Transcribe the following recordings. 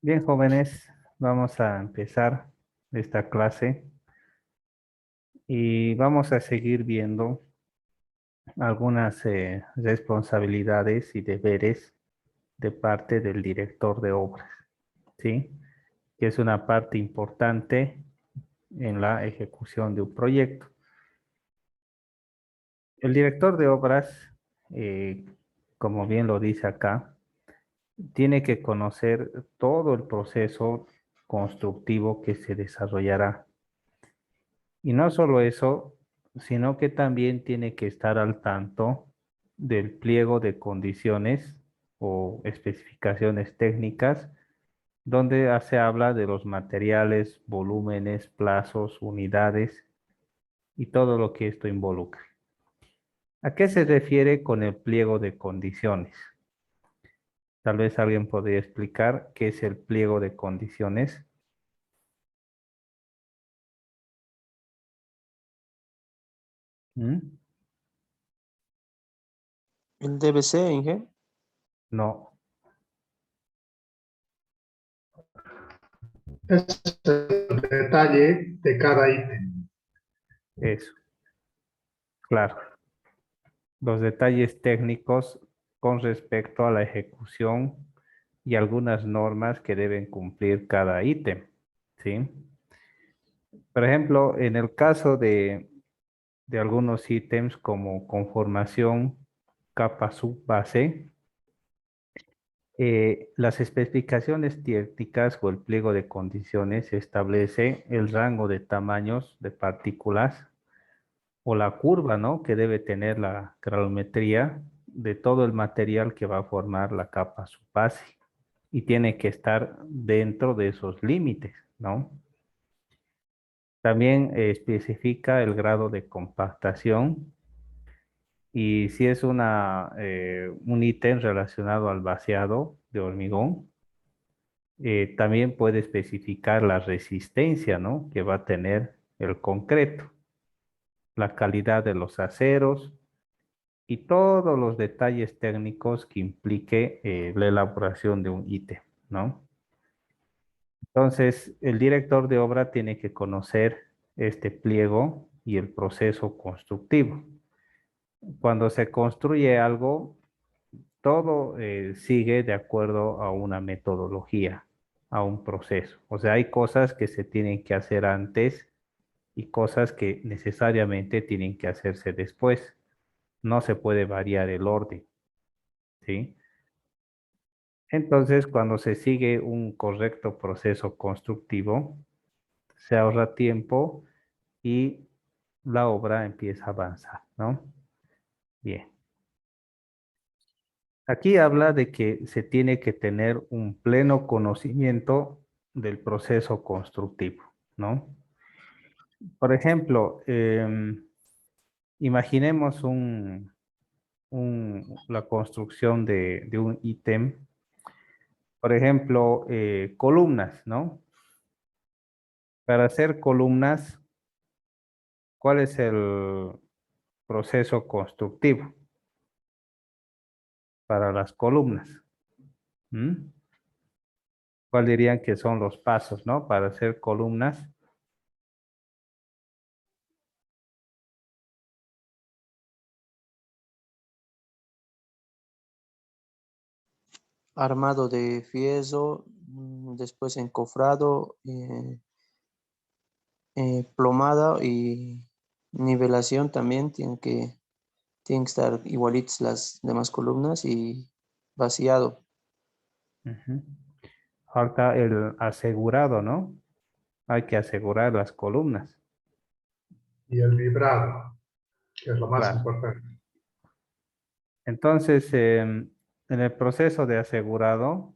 Bien, jóvenes, vamos a empezar esta clase y vamos a seguir viendo algunas responsabilidades y deberes de parte del director de obras, ¿sí? Que es una parte importante en la ejecución de un proyecto. El director de obras, eh, como bien lo dice acá, tiene que conocer todo el proceso constructivo que se desarrollará. Y no solo eso, sino que también tiene que estar al tanto del pliego de condiciones o especificaciones técnicas, donde se habla de los materiales, volúmenes, plazos, unidades y todo lo que esto involucra. ¿A qué se refiere con el pliego de condiciones? Tal vez alguien podría explicar qué es el pliego de condiciones. ¿Mm? El DBC, Inge. No, Es el detalle de cada ítem. eso, claro. Los detalles técnicos con respecto a la ejecución y algunas normas que deben cumplir cada ítem, ¿sí? Por ejemplo, en el caso de algunos ítems como conformación, capa subbase, las especificaciones técnicas o el pliego de condiciones establece el rango de tamaños de partículas o la curva, ¿no? Que debe tener la granulometría de todo el material que va a formar la capa subbase y tiene que estar dentro de esos límites, ¿no? También especifica el grado de compactación y si es un ítem relacionado al vaciado de hormigón, también puede especificar la resistencia, ¿no? Que va a tener el concreto, la calidad de los aceros y todos los detalles técnicos que implique la elaboración de un ítem, ¿no? Entonces, el director de obra tiene que conocer este pliego y el proceso constructivo. Cuando se construye algo, todo sigue de acuerdo a una metodología, a un proceso. O sea, hay cosas que se tienen que hacer antes y cosas que necesariamente tienen que hacerse después. No se puede variar el orden, ¿sí? Entonces, cuando se sigue un correcto proceso constructivo, se ahorra tiempo y la obra empieza a avanzar, ¿no? Bien. Aquí habla de que se tiene que tener un pleno conocimiento del proceso constructivo, ¿no? Por ejemplo, imaginemos la construcción de un ítem, por ejemplo, columnas, ¿no? Para hacer columnas, ¿cuál es el proceso constructivo para las columnas? ¿Mm? ¿Cuál dirían que son los pasos, ¿no? Para hacer columnas. Armado de fieso, después encofrado, plomada y nivelación también. Tienen que estar igualitas las demás columnas y vaciado. Ujú. Falta el asegurado, ¿no? Hay que asegurar las columnas. Y el vibrado, que es lo más Claro. importante. Entonces, en el proceso de asegurado,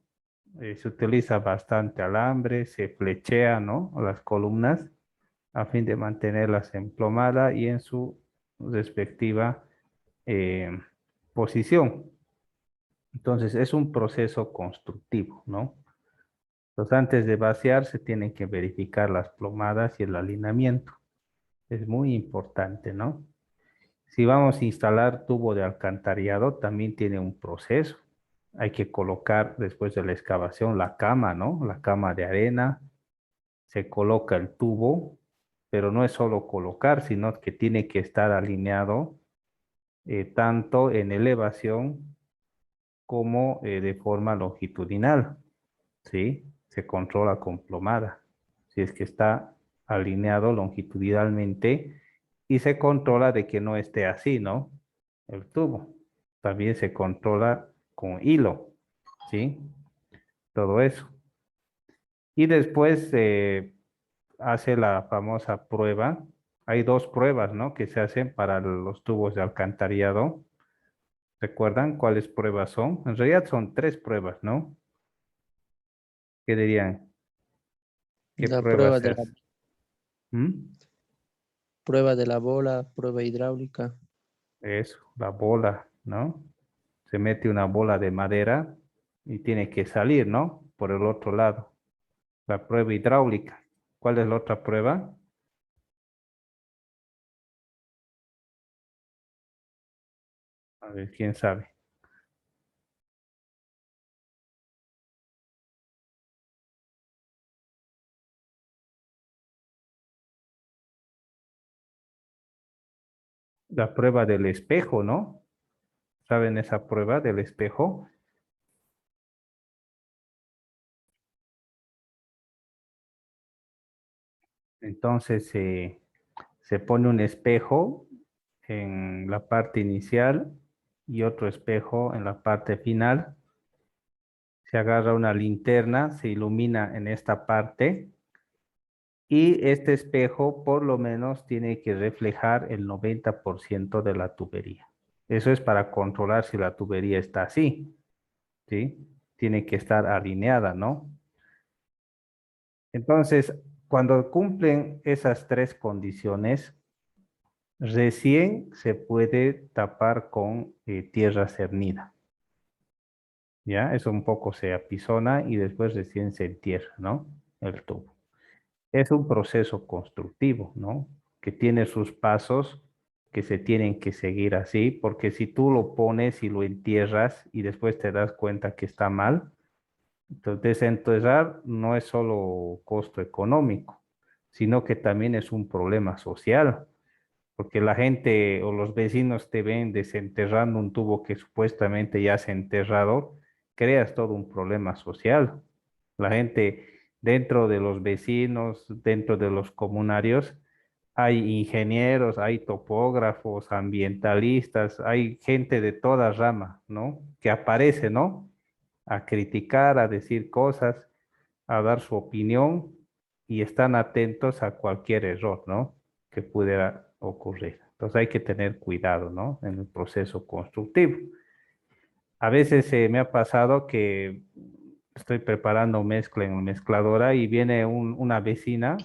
se utiliza bastante alambre, se flechea, ¿no? Las columnas a fin de mantenerlas emplomadas y en su respectiva eh, posición. Entonces, es un proceso constructivo, ¿no? Entonces, antes de vaciar, se tienen que verificar las plomadas y el alineamiento. Es muy importante, ¿no? Si vamos a instalar tubo de alcantarillado, también tiene un proceso. hay que colocar después de la excavación la cama, ¿no? La cama de arena, se coloca el tubo, pero no es solo colocar, sino que tiene que estar alineado tanto en elevación como de forma longitudinal, ¿sí? Se controla con plomada. Si es que está alineado longitudinalmente y se controla de que no esté así, ¿no? El tubo. También se controla con hilo, ¿sí? Todo eso. Y después hace la famosa prueba. Hay dos pruebas, ¿no? Que se hacen para los tubos de alcantarillado. ¿Recuerdan cuáles pruebas son? En realidad son tres pruebas, ¿no? ¿Qué dirían? ¿Qué La pruebas se hacen? ¿Mm? prueba de la bola, prueba hidráulica. Eso, la bola, ¿no? Se mete una bola de madera y tiene que salir, ¿no? Por el otro lado. La prueba hidráulica. ¿Cuál es la otra prueba? A ver, ¿quién sabe? La prueba del espejo, ¿no? ¿Saben esa prueba del espejo? Entonces se pone un espejo en la parte inicial y otro espejo en la parte final. Se agarra una linterna, se ilumina en esta parte y este espejo por lo menos tiene que reflejar el 90% de la tubería. Eso es para controlar si la tubería está así, ¿sí? Tiene que estar alineada, ¿no? Entonces, cuando cumplen esas tres condiciones, recién se puede tapar con tierra cernida. ¿Ya? Eso un poco se apisona y después recién se entierra, ¿no? El tubo. Es un proceso constructivo, ¿no? Que tiene sus pasos que se tienen que seguir así, porque si tú lo pones y lo entierras y después te das cuenta que está mal, entonces desenterrar no es solo costo económico, sino que también es un problema social, porque la gente o los vecinos te ven desenterrando un tubo que supuestamente ya se ha enterrado, creas todo un problema social. La gente dentro de los vecinos, dentro de los comunarios, hay ingenieros, hay topógrafos, ambientalistas, hay gente de toda rama, ¿no? Que aparece, ¿no? A criticar, a decir cosas, a dar su opinión y están atentos a cualquier error, ¿no? Que pudiera ocurrir. Entonces hay que tener cuidado, ¿no? En el proceso constructivo. A veces me ha pasado que estoy preparando mezcla en la mezcladora y viene una vecina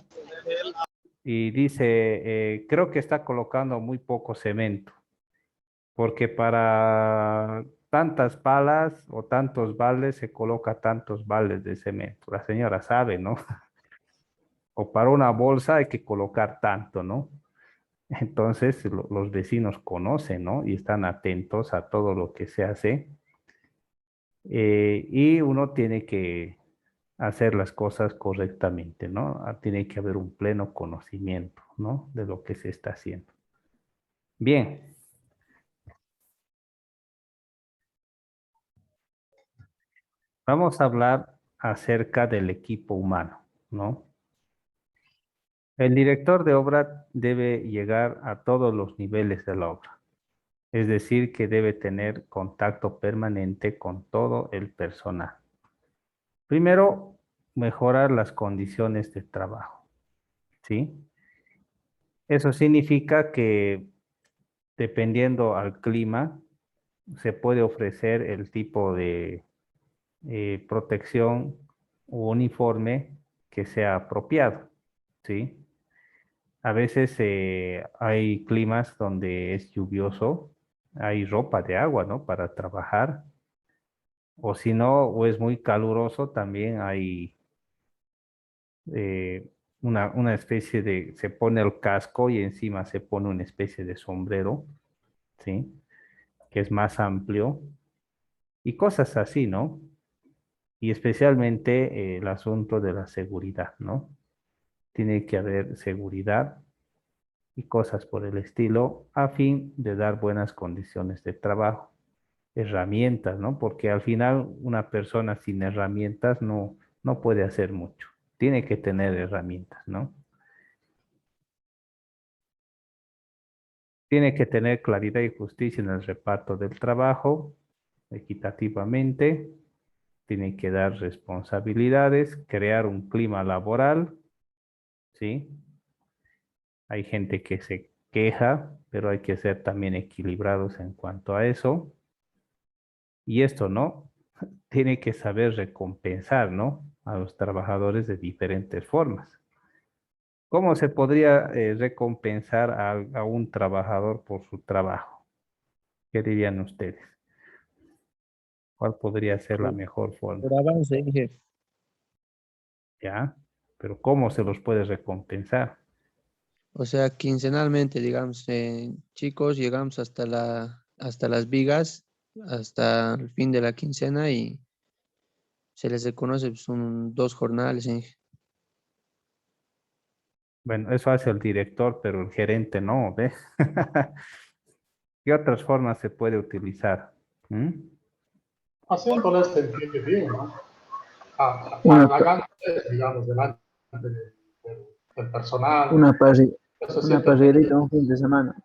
y dice, creo que está colocando muy poco cemento, porque para tantas palas o tantos baldes se coloca tantos baldes de cemento. La señora sabe, ¿no? O para una bolsa hay que colocar tanto, ¿no? Entonces los vecinos conocen, ¿no? Y están atentos a todo lo que se hace. Y uno tiene que hacer las cosas correctamente, ¿no? Tiene que haber un pleno conocimiento, ¿no? De lo que se está haciendo. Bien, vamos a hablar acerca del equipo humano, ¿no? El director de obra debe llegar a todos los niveles de la obra, es decir, que debe tener contacto permanente con todo el personal. Primero, mejorar las condiciones de trabajo, ¿sí? Eso significa que dependiendo al clima, se puede ofrecer el tipo de protección o uniforme que sea apropiado, ¿sí? A veces hay climas donde es lluvioso, hay ropa de agua, ¿no? Para trabajar. O si no, o es muy caluroso, también hay una especie de, se pone el casco y encima se pone una especie de sombrero, ¿sí? Que es más amplio. y cosas así, ¿no? Y especialmente el asunto de la seguridad, ¿no? Tiene que haber seguridad y cosas por el estilo a fin de dar buenas condiciones de trabajo, herramientas, ¿no? Porque al final una persona sin herramientas no puede hacer mucho. Tiene que tener herramientas, ¿no? Tiene que tener claridad y justicia en el reparto del trabajo, equitativamente. Tiene que dar responsabilidades, crear un clima laboral, ¿sí? Hay gente que se queja, pero hay que ser también equilibrados en cuanto a eso. Y esto, ¿no? Tiene que saber recompensar, ¿no? A los trabajadores de diferentes formas. ¿Cómo se podría recompensar a un trabajador por su trabajo? ¿Qué dirían ustedes? ¿Cuál podría ser la Por, mejor por forma? avance, jefe. ¿Ya? Pero ¿cómo se los puede recompensar? O sea, quincenalmente, digamos, chicos, llegamos hasta las vigas, hasta el fin de la quincena y se les reconoce pues, dos jornales, jefe. Bueno, eso hace el director, pero el gerente no, ¿ves? ¿Qué otras formas se puede utilizar? ¿Mm? Haciéndoles sentir bien, ¿no? Una, pa- Halagándoles, digamos, delante del personal, una, parri- que se una sienten bien. parrillita un fin de semana.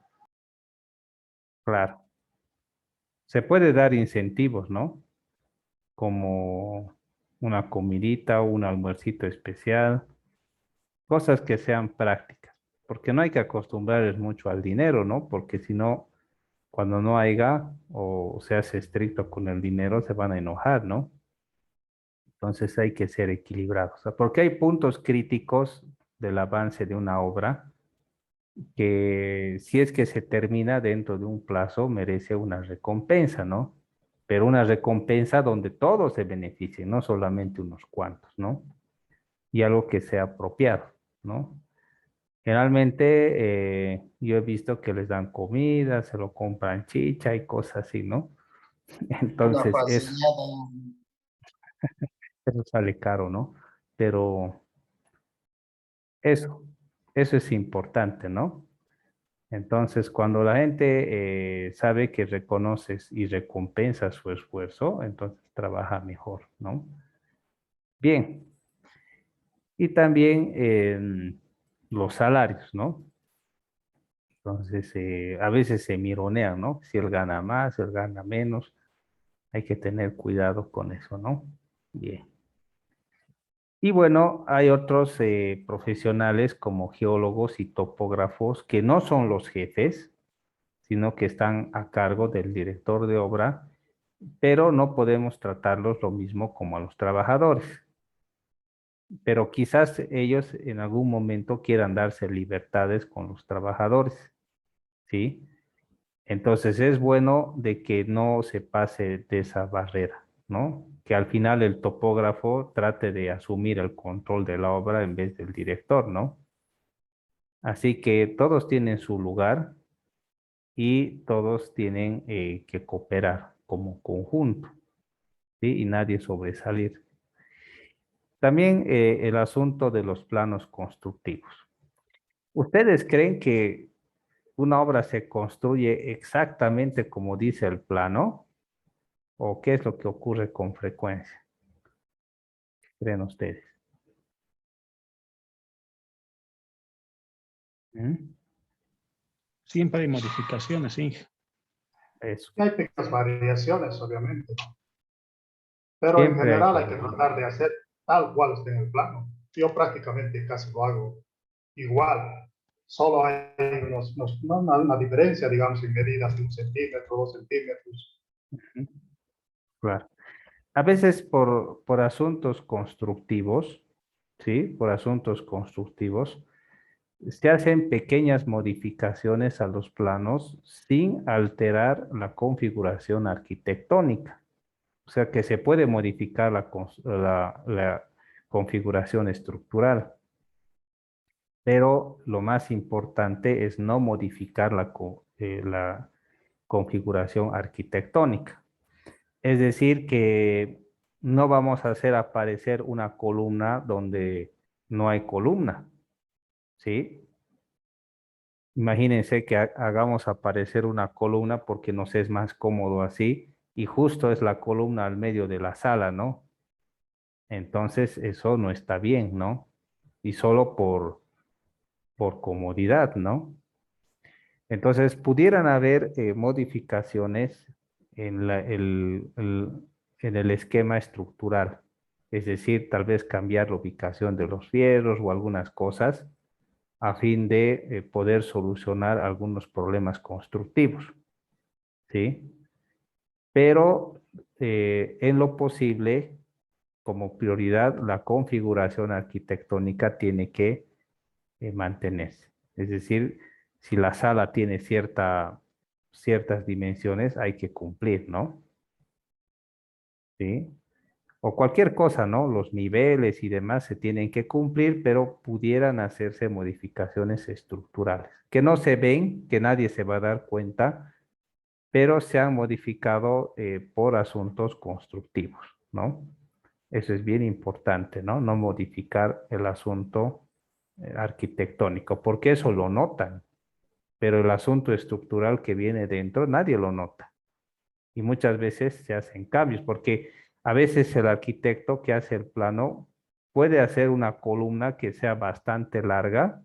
Claro. Se puede dar incentivos, ¿no? Como una comidita, un almuercito especial, cosas que sean prácticas, porque no hay que acostumbrarles mucho al dinero, ¿no? Porque si no, cuando no haya o se hace estricto con el dinero, se van a enojar, ¿no? Entonces hay que ser equilibrados, o sea, porque hay puntos críticos del avance de una obra que si es que se termina dentro de un plazo, merece una recompensa, ¿no? Pero una recompensa donde todos se beneficien, no solamente unos cuantos, ¿no? Y algo que sea apropiado, ¿no? Generalmente yo he visto que les dan comida, se lo compran chicha y cosas así, ¿no? Una Entonces parrillada. eso sale caro, ¿no? Pero eso, eso es importante, ¿no? Entonces, cuando la gente sabe que reconoces y recompensas su esfuerzo, entonces trabaja mejor, ¿no? Bien, y también los salarios, ¿no? Entonces, a veces se mironean, ¿no? Si él gana más, él gana menos, hay que tener cuidado con eso, ¿no? Bien. Y bueno, hay otros profesionales como geólogos y topógrafos que no son los jefes, sino que están a cargo del director de obra, pero no podemos tratarlos lo mismo como a los trabajadores. Pero quizás ellos en algún momento quieran darse libertades con los trabajadores, ¿sí? Entonces es bueno de que no se pase de esa barrera, ¿no? Que al final el topógrafo trate de asumir el control de la obra en vez del director, ¿no? Así que todos tienen su lugar y todos tienen que cooperar como conjunto, ¿sí? Y nadie sobresalir. También el asunto de los planos constructivos. ¿Ustedes creen que una obra se construye exactamente como dice el plano? ¿O qué es lo que ocurre con frecuencia? ¿Creen ustedes? ¿Mm? Siempre hay modificaciones, sí. Eso. Y hay pequeñas variaciones, obviamente, ¿no? Pero en Siempre hay general hay que variación. tratar de hacer tal cual está en el plano. Yo prácticamente casi lo hago igual. Solo hay una diferencia, digamos, en medidas de 1 centímetro, 2 centímetros. Ujú. Claro. A veces por asuntos constructivos, ¿sí? Por asuntos constructivos, se hacen pequeñas modificaciones a los planos sin alterar la configuración arquitectónica. O sea que se puede modificar la configuración estructural, pero lo más importante es no modificar la configuración arquitectónica. Es decir, que no vamos a hacer aparecer una columna donde no hay columna, ¿sí? Imagínense que hagamos aparecer una columna porque nos es más cómodo así y justo es la columna al medio de la sala, ¿no? Entonces eso no está bien, ¿no? Y solo por comodidad, ¿no? Entonces pudieran haber modificaciones en en el esquema estructural, es decir, tal vez cambiar la ubicación de los fierros o algunas cosas a fin de poder solucionar algunos problemas constructivos, ¿sí? Pero en lo posible, como prioridad, la configuración arquitectónica tiene que mantenerse. Es decir, si la sala tiene ciertas dimensiones, hay que cumplir, ¿no? ¿Sí? O cualquier cosa, ¿no? Los niveles y demás se tienen que cumplir, pero pudieran hacerse modificaciones estructurales, que no se ven, que nadie se va a dar cuenta, pero se han modificado por asuntos constructivos, ¿no? Eso es bien importante, ¿no? No modificar el asunto arquitectónico, porque eso lo notan, pero el asunto estructural que viene dentro nadie lo nota. Y muchas veces se hacen cambios, porque a veces el arquitecto que hace el plano puede hacer una columna que sea bastante larga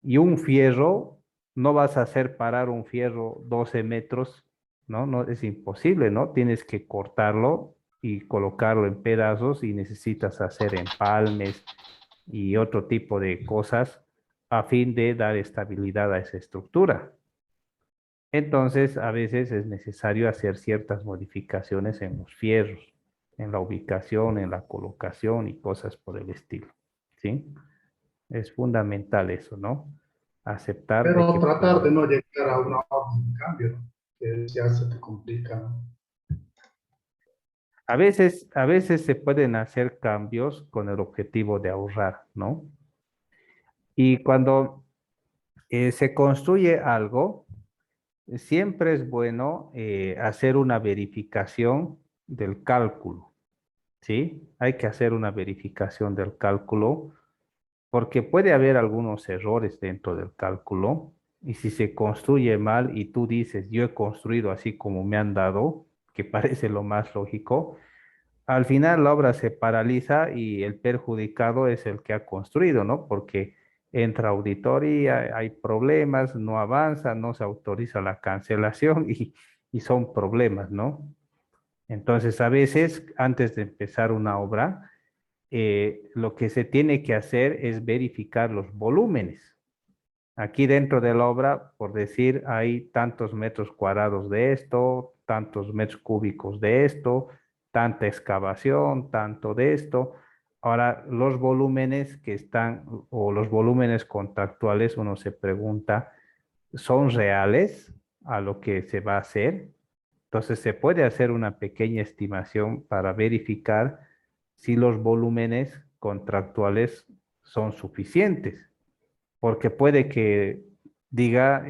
y un fierro, no vas a hacer parar un fierro 12 metros, ¿no? No, es imposible, ¿no? Tienes que cortarlo y colocarlo en pedazos y necesitas hacer empalmes y otro tipo de cosas a fin de dar estabilidad a esa estructura. Entonces, a veces es necesario hacer ciertas modificaciones en los fierros, en la ubicación, en la colocación y cosas por el estilo, ¿sí? Es fundamental eso, ¿no? Aceptar de Pero que tratar de no llegar a una orden de cambio, ¿no? Que ya se te complica, ¿no? a veces se pueden hacer cambios con el objetivo de ahorrar, ¿no? Y cuando se construye algo, siempre es bueno hacer una verificación del cálculo, ¿sí? Hay que hacer una verificación del cálculo porque puede haber algunos errores dentro del cálculo y si se construye mal y tú dices, yo he construido así como me han dado, que parece lo más lógico, al final la obra se paraliza y el perjudicado es el que ha construido, ¿no? Porque entra auditoría, hay problemas, no avanza, no se autoriza la cancelación y son problemas, ¿no? Entonces, a veces, antes de empezar una obra, lo que se tiene que hacer es verificar los volúmenes. Aquí dentro de la obra, por decir, hay tantos metros cuadrados de esto, tantos metros cúbicos de esto, tanta excavación, tanto de esto. Ahora, los volúmenes que están, o los volúmenes contractuales, uno se pregunta, ¿son reales a lo que se va a hacer? Entonces, se puede hacer una pequeña estimación para verificar si los volúmenes contractuales son suficientes, porque puede que diga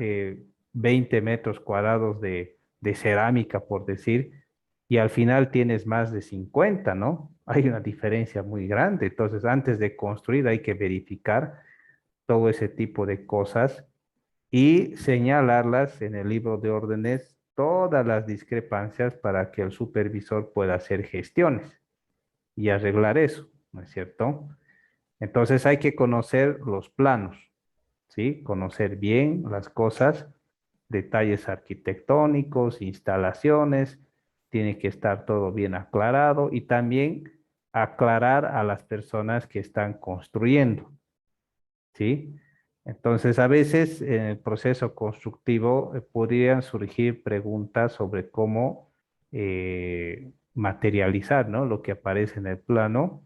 20 metros cuadrados de cerámica, por decir, y al final tienes más de 50, ¿no? Hay una diferencia muy grande. Entonces, antes de construir hay que verificar todo ese tipo de cosas y señalarlas en el libro de órdenes, todas las discrepancias para que el supervisor pueda hacer gestiones y arreglar eso, ¿no es cierto? Entonces hay que conocer los planos, ¿sí? Conocer bien las cosas, detalles arquitectónicos, instalaciones, tiene que estar todo bien aclarado y también aclarar a las personas que están construyendo, ¿sí? Entonces, a veces en el proceso constructivo podrían surgir preguntas sobre cómo materializar, ¿no? Lo que aparece en el plano.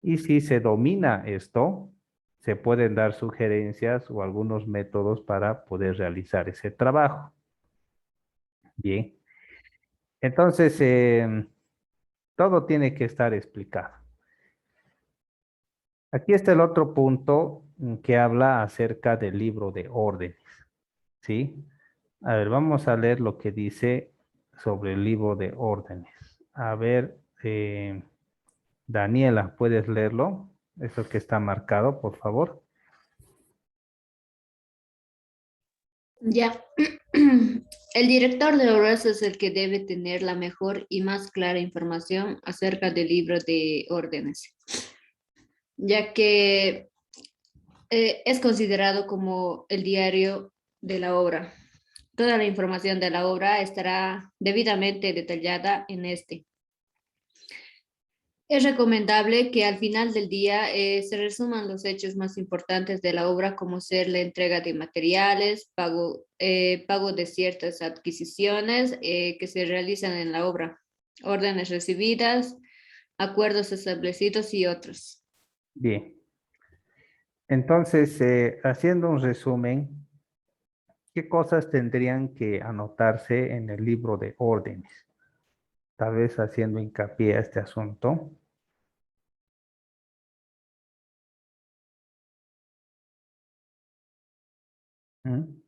Y si se domina esto, se pueden dar sugerencias o algunos métodos para poder realizar ese trabajo. Bien. Entonces, todo tiene que estar explicado. Aquí está el otro punto que habla acerca del libro de órdenes, ¿sí? A ver, vamos a leer lo que dice sobre el libro de órdenes. A ver, Daniela, ¿puedes leerlo? Eso que está marcado, por favor. Ya. El director de obras es el que debe tener la mejor y más clara información acerca del libro de órdenes, ya que es considerado como el diario de la obra. Toda la información de la obra estará debidamente detallada en este. Es recomendable que al final del día se resuman los hechos más importantes de la obra, como ser la entrega de materiales, pago de ciertas adquisiciones que se realizan en la obra, órdenes recibidas, acuerdos establecidos y otros. Bien. Entonces, haciendo un resumen, ¿qué cosas tendrían que anotarse en el libro de órdenes? Tal vez haciendo hincapié a este asunto. ¿Mm?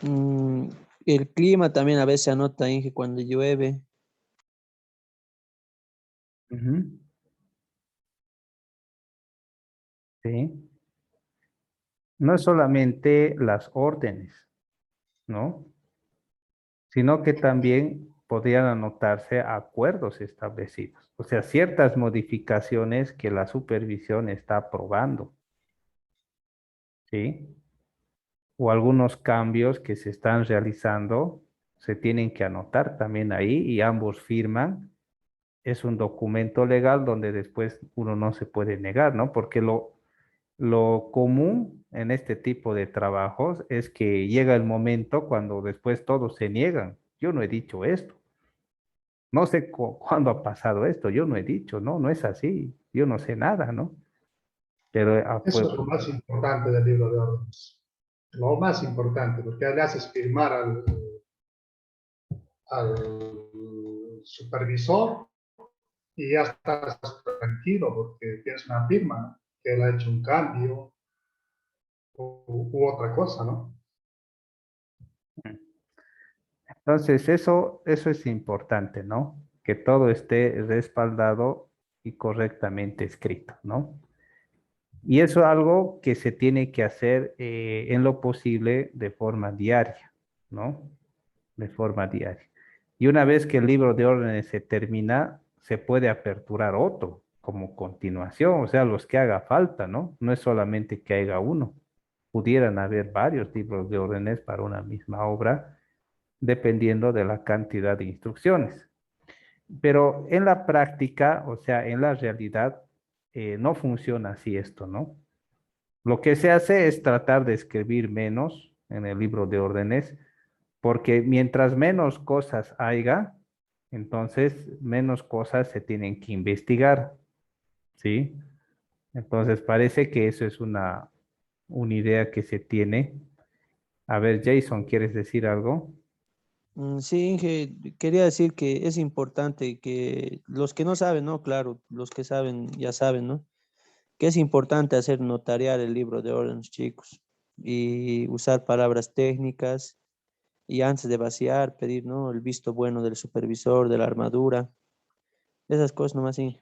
Mm, el clima también a veces anota ahí que cuando llueve. Ujú. Sí. No es solamente las órdenes, ¿no? Sino que también podrían anotarse acuerdos establecidos, o sea, ciertas modificaciones que la supervisión está aprobando, ¿sí? O algunos cambios que se están realizando, se tienen que anotar también ahí y ambos firman. Es un documento legal donde después uno no se puede negar, ¿no? Porque lo común en este tipo de trabajos es que llega el momento cuando después todos se niegan. Yo no he dicho esto. No sé cuándo ha pasado esto. Yo no he dicho, no, no es así. Yo no sé nada, ¿no? Pero Eso pues, es lo más importante del libro de órdenes. Lo más importante, porque le haces firmar al supervisor y ya estás tranquilo porque tienes una firma que él ha hecho un cambio u otra cosa, ¿no? entonces eso es importante, ¿no? Que todo esté respaldado y correctamente escrito, ¿no? Y eso es algo que se tiene que hacer en lo posible de forma diaria, ¿no? De forma diaria. Y una vez que el libro de órdenes se termina, se puede aperturar otro como continuación, o sea, los que haga falta, ¿no? No es solamente que haya uno. Pudieran haber varios libros de órdenes para una misma obra, dependiendo de la cantidad de instrucciones. Pero en la práctica, o sea, en la realidad, no funciona así esto, ¿no? Lo que se hace es tratar de escribir menos en el libro de órdenes, porque mientras menos cosas haya, entonces menos cosas se tienen que investigar, ¿sí? Entonces parece que eso es una idea que se tiene. A ver, Jason, ¿quieres decir algo? Sí, Inge, quería decir que es importante que los que no saben, ¿no? Claro, los que saben ya saben, ¿no? Que es importante hacer notariar el libro de órdenes, chicos, y usar palabras técnicas y antes de vaciar, pedir, ¿no? El visto bueno del supervisor, de la armadura, esas cosas nomás, sí.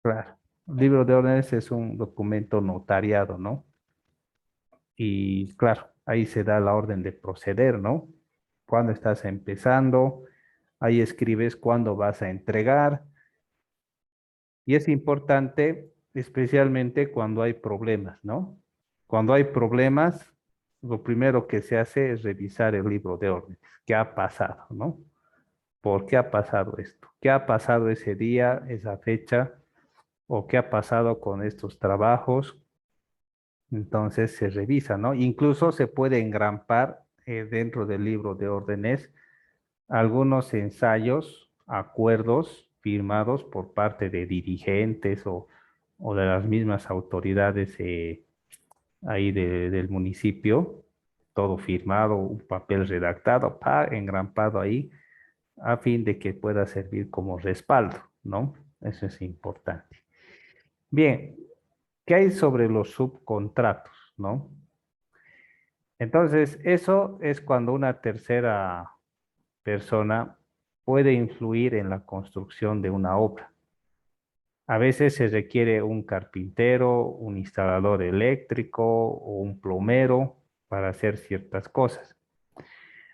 Claro. El libro de órdenes es un documento notariado, ¿no? Y claro, ahí se da la orden de proceder, ¿no? Cuando estás empezando, ahí escribes cuándo vas a entregar. Y es importante, especialmente cuando hay problemas, ¿no? Cuando hay problemas, lo primero que se hace es revisar el libro de órdenes. ¿Qué ha pasado, no? ¿Por qué ha pasado esto? ¿Qué ha pasado ese día, esa fecha? ¿O qué ha pasado con estos trabajos? Entonces se revisa, ¿no? Incluso se puede engrampar dentro del libro de órdenes algunos ensayos, acuerdos firmados por parte de dirigentes o de las mismas autoridades ahí del municipio, todo firmado, un papel redactado, engrampado ahí, a fin de que pueda servir como respaldo, ¿no? Eso es importante. Bien, ¿qué hay sobre los subcontratos, no? Entonces, eso es cuando una tercera persona puede influir en la construcción de una obra. A veces se requiere un carpintero, un instalador eléctrico o un plomero para hacer ciertas cosas.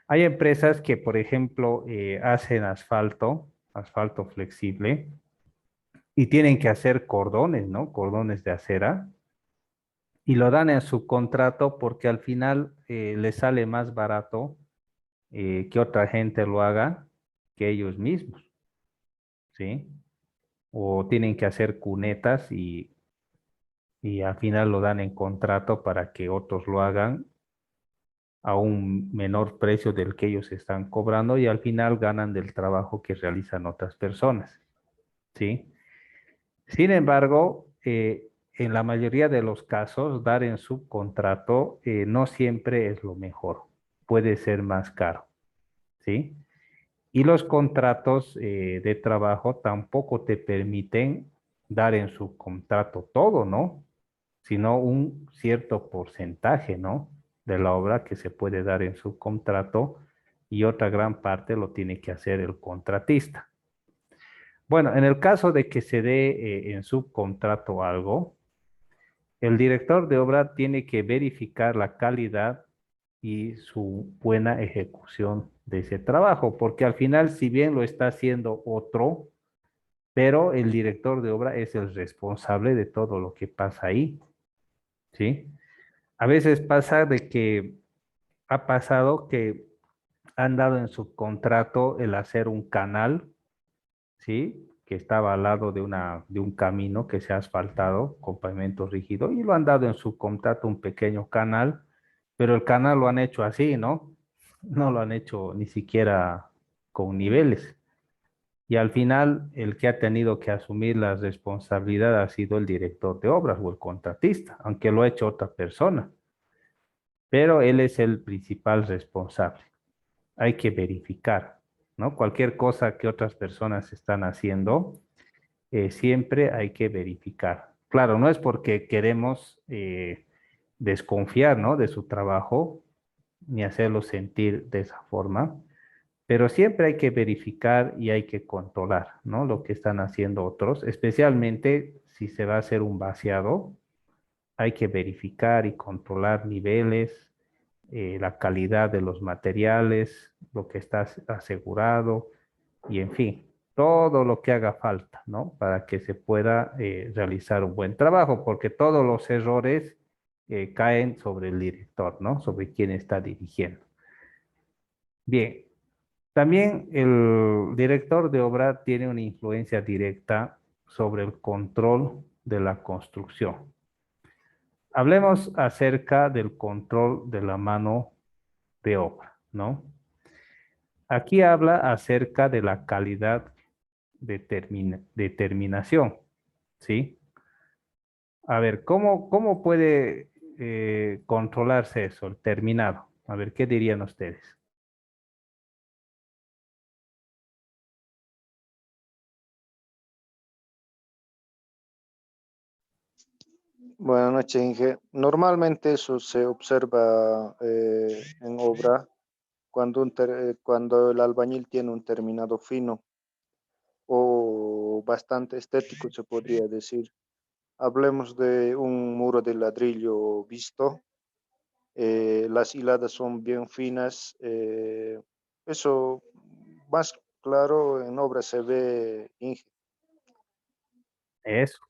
Hay empresas que, por ejemplo, hacen asfalto flexible, y tienen que hacer cordones, ¿no? Cordones de acera, y lo dan en su contrato porque al final les sale más barato que otra gente lo haga que ellos mismos, ¿sí? O tienen que hacer cunetas y al final lo dan en contrato para que otros lo hagan a un menor precio del que ellos están cobrando y al final ganan del trabajo que realizan otras personas, ¿sí? Sin embargo, en la mayoría de los casos, dar en subcontrato no siempre es lo mejor. Puede ser más caro, ¿sí? Y los contratos de trabajo tampoco te permiten dar en subcontrato todo, ¿no? Sino un cierto porcentaje, ¿no? De la obra que se puede dar en subcontrato y otra gran parte lo tiene que hacer el contratista. Bueno, en el caso de que se dé en subcontrato algo, el director de obra tiene que verificar la calidad y su buena ejecución de ese trabajo, porque al final, si bien lo está haciendo otro, pero el director de obra es el responsable de todo lo que pasa ahí, ¿sí? A veces pasa de que ha pasado que han dado en subcontrato el hacer un canal, ¿sí? Que estaba al lado de un camino que se ha asfaltado con pavimento rígido y lo han dado en subcontrato un pequeño canal, pero el canal lo han hecho así, ¿no? No lo han hecho ni siquiera con niveles. Y al final el que ha tenido que asumir la responsabilidad ha sido el director de obras o el contratista, aunque lo ha hecho otra persona, pero él es el principal responsable. Hay que verificar, ¿no? Cualquier cosa que otras personas están haciendo, siempre hay que verificar. Claro, no es porque queremos desconfiar, ¿no? De su trabajo, ni hacerlo sentir de esa forma, pero siempre hay que verificar y hay que controlar, ¿no? Lo que están haciendo otros, especialmente si se va a hacer un vaciado, hay que verificar y controlar niveles, la calidad de los materiales, lo que está asegurado y en fin, todo lo que haga falta, ¿no? Para que se pueda realizar un buen trabajo, porque todos los errores caen sobre el director, ¿no? Sobre quien está dirigiendo. Bien, también el director de obra tiene una influencia directa sobre el control de la construcción. Hablemos acerca del control de la mano de obra, ¿no? Aquí habla acerca de la calidad de determinación, ¿sí? A ver, ¿cómo puede controlarse eso, el terminado? A ver, ¿qué dirían ustedes? Buenas noches, Inge. Normalmente eso se observa en obra cuando, cuando el albañil tiene un terminado fino o bastante estético, se podría decir. Hablemos de un muro de ladrillo visto, las hiladas son bien finas. Eso más claro en obra se ve, Inge. Eso.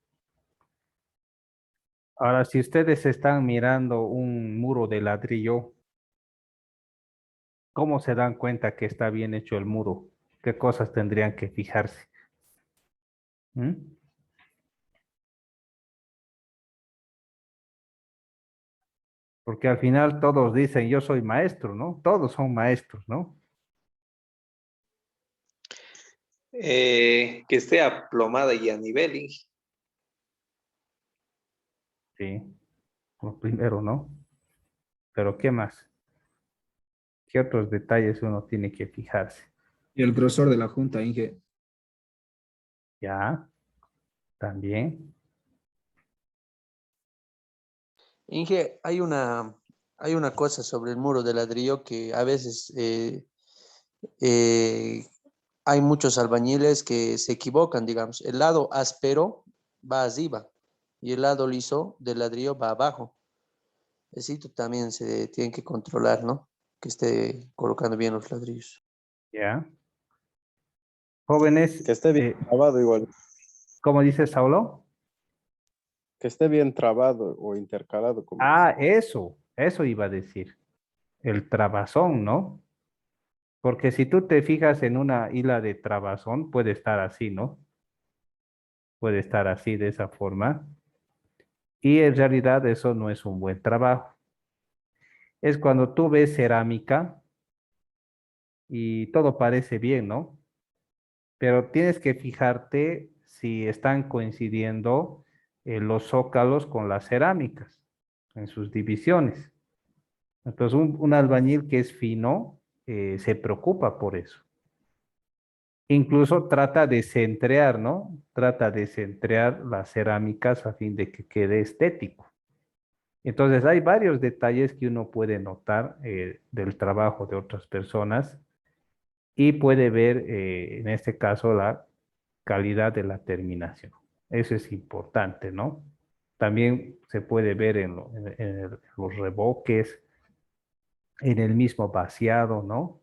Ahora, si ustedes están mirando un muro de ladrillo, ¿cómo se dan cuenta que está bien hecho el muro? ¿Qué cosas tendrían que fijarse? ¿Mm? Porque al final todos dicen, yo soy maestro, ¿no? Todos son maestros, ¿no? Que esté aplomada y a nivel, Inge. Sí, lo primero, ¿no? Pero ¿qué más? ¿Qué otros detalles uno tiene que fijarse? Y el grosor de la junta, Inge. Ya, también. Inge, hay una cosa sobre el muro de ladrillo que a veces eh, hay muchos albañiles que se equivocan, digamos. El lado áspero va arriba y el lado liso del ladrillo va abajo. Eso también se tiene que controlar, ¿no? Que esté colocando bien los ladrillos. ¿Ya? Jóvenes, Que esté bien trabado igual, ¿cómo dice Saulo? que esté bien trabado o intercalado, como Ah, dice. eso iba a decir. El trabazón, ¿no? Porque si tú te fijas en una hila de trabazón, puede estar así, ¿no? Puede estar así, de esa forma. Y en realidad eso no es un buen trabajo. Es cuando tú ves cerámica y todo parece bien, ¿no? Pero tienes que fijarte si están coincidiendo los zócalos con las cerámicas en sus divisiones. Entonces, un albañil que es fino se preocupa por eso. Incluso trata de centrear, ¿no? Trata de centrear las cerámicas a fin de que quede estético. Entonces, hay varios detalles que uno puede notar del trabajo de otras personas y puede ver, en este caso, la calidad de la terminación. Eso es importante, ¿no? También se puede ver en los revoques, en el mismo vaciado, ¿no?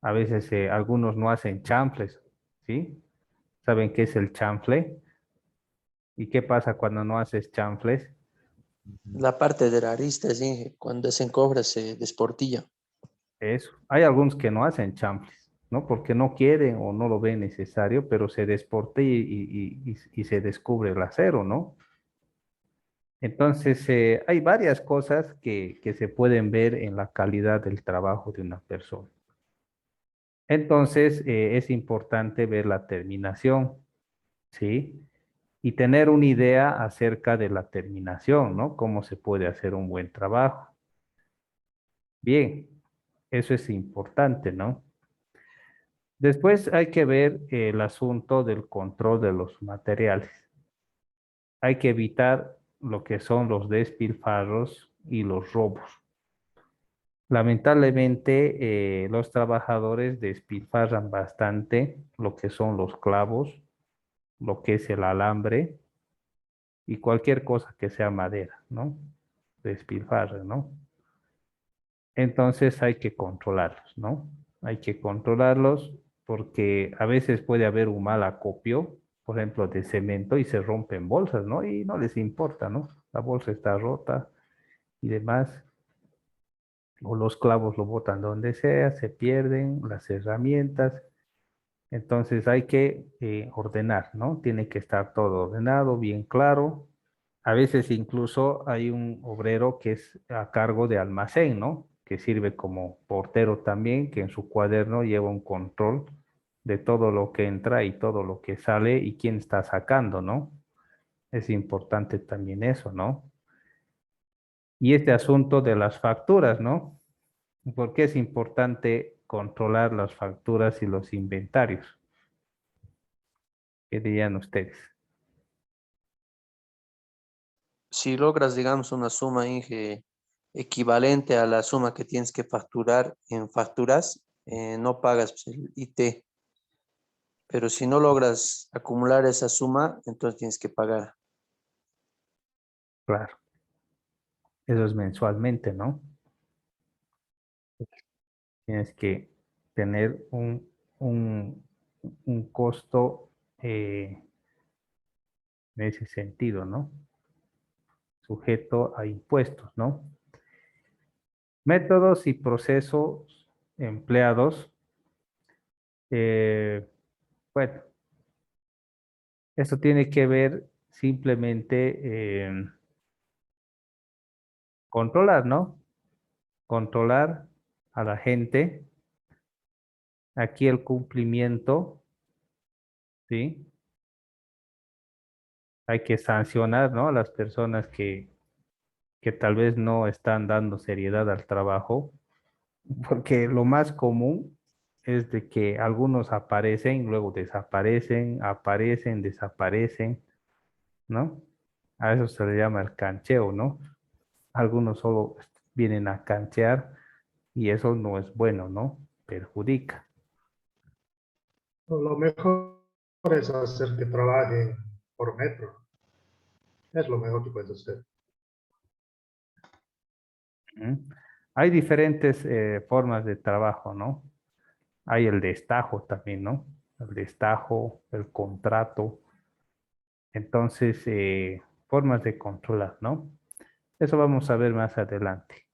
A veces algunos no hacen chanfles, ¿sí? ¿Saben qué es el chanfle? ¿Y qué pasa cuando no haces chanfles? La parte de la arista, sí, cuando se encobra se desportilla. Eso. Hay algunos que no hacen chanfles, ¿no? Porque no quieren o no lo ven necesario, pero se desportilla y se descubre el acero, ¿no? Entonces, hay varias cosas que se pueden ver en la calidad del trabajo de una persona. Entonces, es importante ver la terminación, ¿sí? Y tener una idea acerca de la terminación, ¿no? Cómo se puede hacer un buen trabajo. Bien, eso es importante, ¿no? Después hay que ver el asunto del control de los materiales. Hay que evitar lo que son los despilfarros y los robos. Lamentablemente, los trabajadores despilfarran bastante lo que son los clavos, lo que es el alambre y cualquier cosa que sea madera, ¿no? Despilfarran, ¿no? Entonces hay que controlarlos, ¿no? Hay que controlarlos porque a veces puede haber un mal acopio, por ejemplo, de cemento y se rompen bolsas, ¿no? Y no les importa, ¿no? La bolsa está rota y demás. O los clavos lo botan donde sea, se pierden las herramientas. Entonces hay que ordenar, ¿no? Tiene que estar todo ordenado, bien claro. A veces incluso hay un obrero que es a cargo de almacén, ¿no? Que sirve como portero también, que en su cuaderno lleva un control de todo lo que entra y todo lo que sale y quién está sacando, ¿no? Es importante también eso, ¿no? Y este asunto de las facturas, ¿no? ¿Por qué es importante controlar las facturas y los inventarios? ¿Qué dirían ustedes? Si logras, digamos, una suma, Inge, equivalente a la suma que tienes que facturar en facturas, no pagas pues, el IT. Pero si no logras acumular esa suma, entonces tienes que pagar. Claro, eso es mensualmente, ¿no? Tienes que tener un, un costo en ese sentido, ¿no? Sujeto a impuestos, ¿no? Métodos y procesos empleados. Bueno, esto tiene que ver simplemente controlar, ¿no? Controlar a la gente. Aquí el cumplimiento, ¿sí? Hay que sancionar, ¿no? A las personas que tal vez no están dando seriedad al trabajo, porque lo más común es de que algunos aparecen, luego desaparecen, aparecen, desaparecen, ¿no? A eso se le llama el cancheo, ¿no? Algunos solo vienen a canchear y eso no es bueno, ¿no? Perjudica. Lo mejor es hacer que trabajen por metro. Es lo mejor que puedes hacer. Ujú. Hay diferentes formas de trabajo, ¿no? Hay el destajo también, ¿no? El destajo, el contrato. Entonces, formas de controlar, ¿no? Eso vamos a ver más adelante.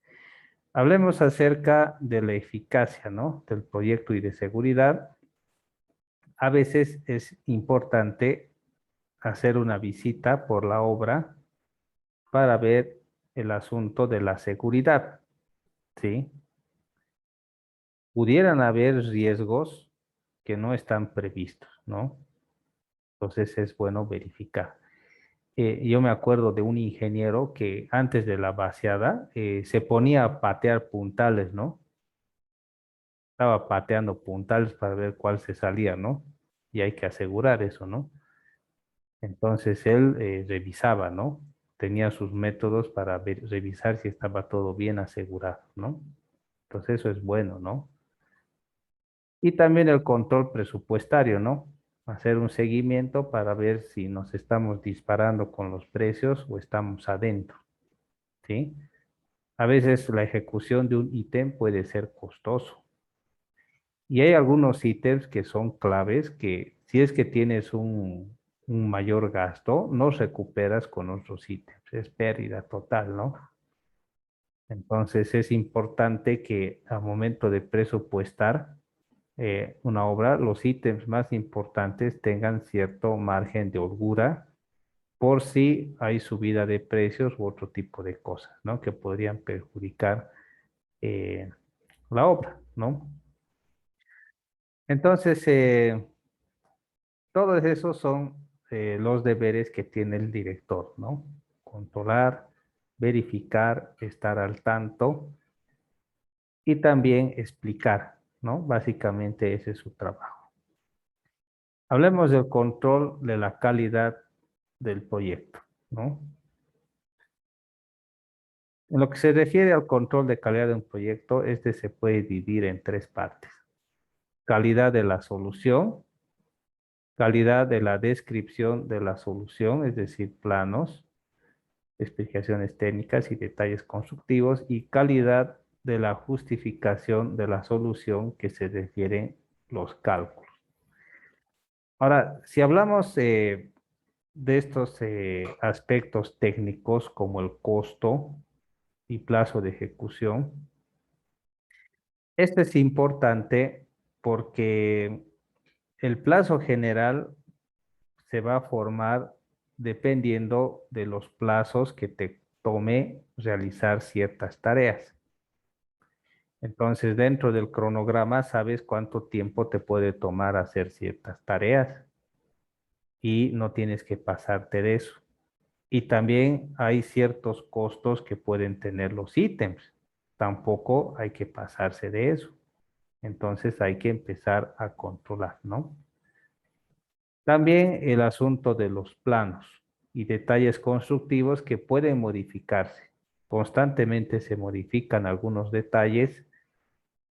Hablemos acerca de la eficacia, ¿no? Del proyecto y de seguridad. A veces es importante hacer una visita por la obra para ver el asunto de la seguridad, ¿sí? Pudieran haber riesgos que no están previstos, ¿no? Entonces es bueno verificar. Yo me acuerdo de un ingeniero que antes de la vaciada se ponía a patear puntales, ¿no? Estaba pateando puntales para ver cuál se salía, ¿no? Y hay que asegurar eso, ¿no? Entonces él revisaba, ¿no? Tenía sus métodos para revisar si estaba todo bien asegurado, ¿no? Entonces eso es bueno, ¿no? Y también el control presupuestario, ¿no? Hacer un seguimiento para ver si nos estamos disparando con los precios o estamos adentro, ¿sí? A veces la ejecución de un ítem puede ser costoso. Y hay algunos ítems que son claves que si es que tienes un mayor gasto, no recuperas con otros ítems. Es pérdida total, ¿no? Entonces es importante que al momento de presupuestar una obra, los ítems más importantes tengan cierto margen de holgura por si hay subida de precios u otro tipo de cosas, ¿no? Que podrían perjudicar eh, la obra, ¿no? Entonces, todos esos son los deberes que tiene el director, ¿no? Controlar, verificar, estar al tanto y también explicar, ¿no? Básicamente ese es su trabajo. Hablemos del control de la calidad del proyecto, ¿no? En lo que se refiere al control de calidad de un proyecto, este se puede dividir en tres partes. Calidad de la solución, calidad de la descripción de la solución, es decir, planos, explicaciones técnicas y detalles constructivos, y calidad de la justificación de la solución que se refieren los cálculos. Ahora, si hablamos de estos aspectos técnicos como el costo y plazo de ejecución, este es importante porque el plazo general se va a formar dependiendo de los plazos que te tome realizar ciertas tareas. Entonces, dentro del cronograma sabes cuánto tiempo te puede tomar hacer ciertas tareas y no tienes que pasarte de eso. Y también hay ciertos costos que pueden tener los ítems. Tampoco hay que pasarse de eso. Entonces hay que empezar a controlar, ¿no? También el asunto de los planos y detalles constructivos que pueden modificarse. Constantemente se modifican algunos detalles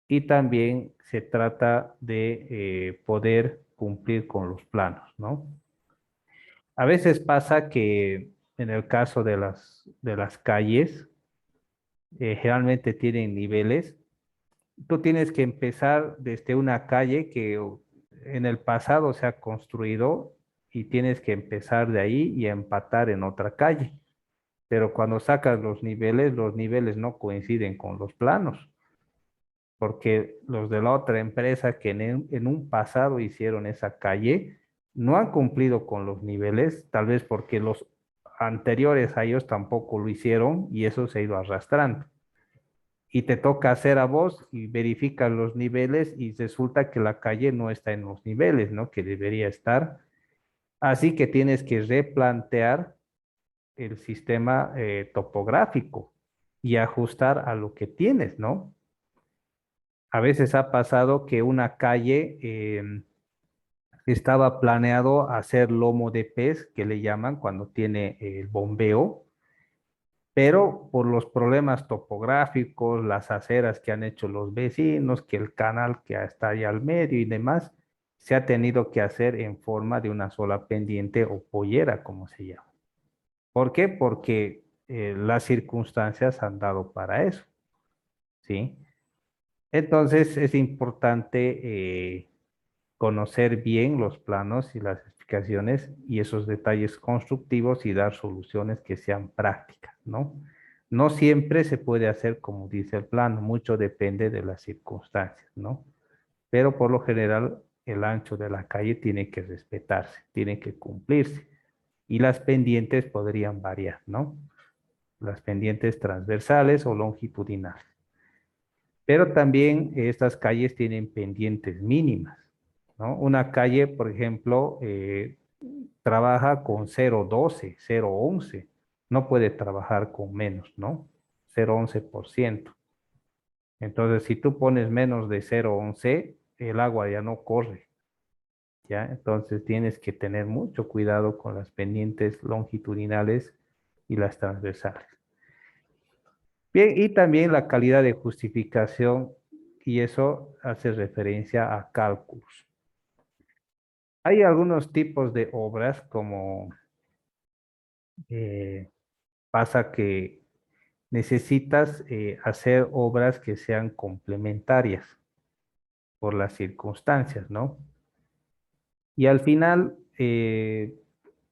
y también se trata de poder cumplir con los planos, ¿no? A veces pasa que en el caso de las calles, generalmente tienen niveles. Tú tienes que empezar desde una calle que en el pasado se ha construido y tienes que empezar de ahí y empatar en otra calle. Pero cuando sacas los niveles no coinciden con los planos, porque los de la otra empresa que en un pasado hicieron esa calle no han cumplido con los niveles, tal vez porque los anteriores a ellos tampoco lo hicieron y eso se ha ido arrastrando y te toca hacer a vos y verificas los niveles y resulta que la calle no está en los niveles, ¿no? Que debería estar. Así que tienes que replantear el sistema topográfico y ajustar a lo que tienes, ¿no? A veces ha pasado que una calle estaba planeado hacer lomo de pez, que le llaman cuando tiene el bombeo, pero por los problemas topográficos, las aceras que han hecho los vecinos, que el canal que está ahí al medio y demás, se ha tenido que hacer en forma de una sola pendiente o pollera, como se llama. ¿Por qué? Porque las circunstancias han dado para eso, ¿sí? Entonces es importante conocer bien los planos y las explicaciones y esos detalles constructivos y dar soluciones que sean prácticas, ¿no? No siempre se puede hacer como dice el plano, mucho depende de las circunstancias, ¿no? Pero por lo general el ancho de la calle tiene que respetarse, tiene que cumplirse y las pendientes podrían variar, ¿no? Las pendientes transversales o longitudinales. Pero también estas calles tienen pendientes mínimas, ¿no? Una calle, por ejemplo, trabaja con 0,12, 0,11, no puede trabajar con menos, ¿no? 0,11%. Entonces, si tú pones menos de 0,11, el agua ya no corre, ¿ya? Entonces, tienes que tener mucho cuidado con las pendientes longitudinales y las transversales. Bien, y también la calidad de justificación, y eso hace referencia a cálculos. Hay algunos tipos de obras como pasa que necesitas hacer obras que sean complementarias por las circunstancias, ¿no? Y al final,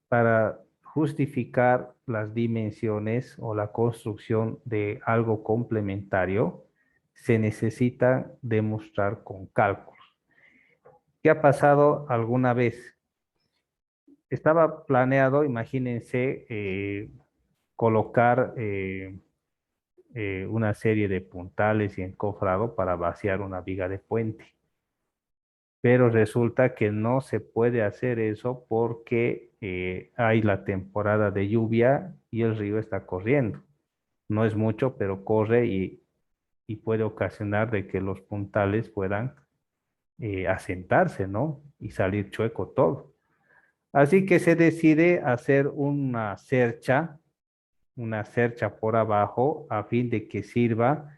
para justificar las dimensiones o la construcción de algo complementario, se necesita demostrar con cálculos. ¿Qué ha pasado alguna vez? Estaba planeado, imagínense, colocar una serie de puntales y encofrado para vaciar una viga de puente. Pero resulta que no se puede hacer eso porque hay la temporada de lluvia y el río está corriendo. No es mucho, pero corre y puede ocasionar de que los puntales puedan asentarse, ¿no? Y salir chueco todo. Así que se decide hacer una cercha por abajo a fin de que sirva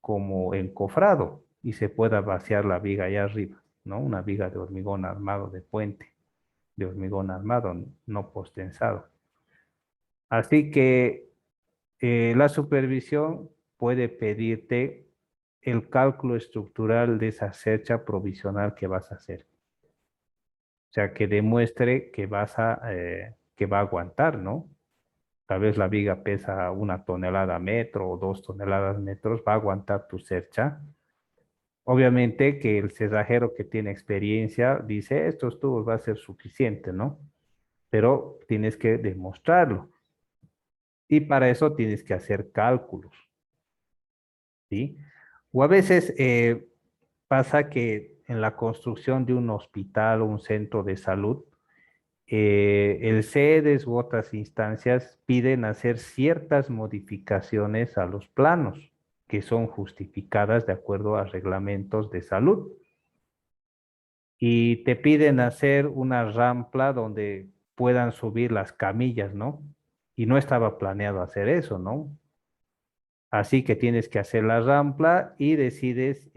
como encofrado y se pueda vaciar la viga allá arriba, ¿no? Una viga de hormigón armado de puente, de hormigón armado, no postensado. Así que la supervisión puede pedirte el cálculo estructural de esa cercha provisional que vas a hacer. O sea, que demuestre que que va a aguantar, ¿no? Tal vez la viga pesa 1 tonelada metro o 2 toneladas metros, va a aguantar tu cercha. Obviamente que el cerrajero que tiene experiencia dice, estos tubos va a ser suficiente, ¿no? Pero tienes que demostrarlo. Y para eso tienes que hacer cálculos, ¿sí? O a veces pasa que en la construcción de un hospital o un centro de salud, el CEDES u otras instancias piden hacer ciertas modificaciones a los planos que son justificadas de acuerdo a reglamentos de salud. Y te piden hacer una rampa donde puedan subir las camillas, ¿no? Y no estaba planeado hacer eso, ¿no? Así que tienes que hacer la rampa y decides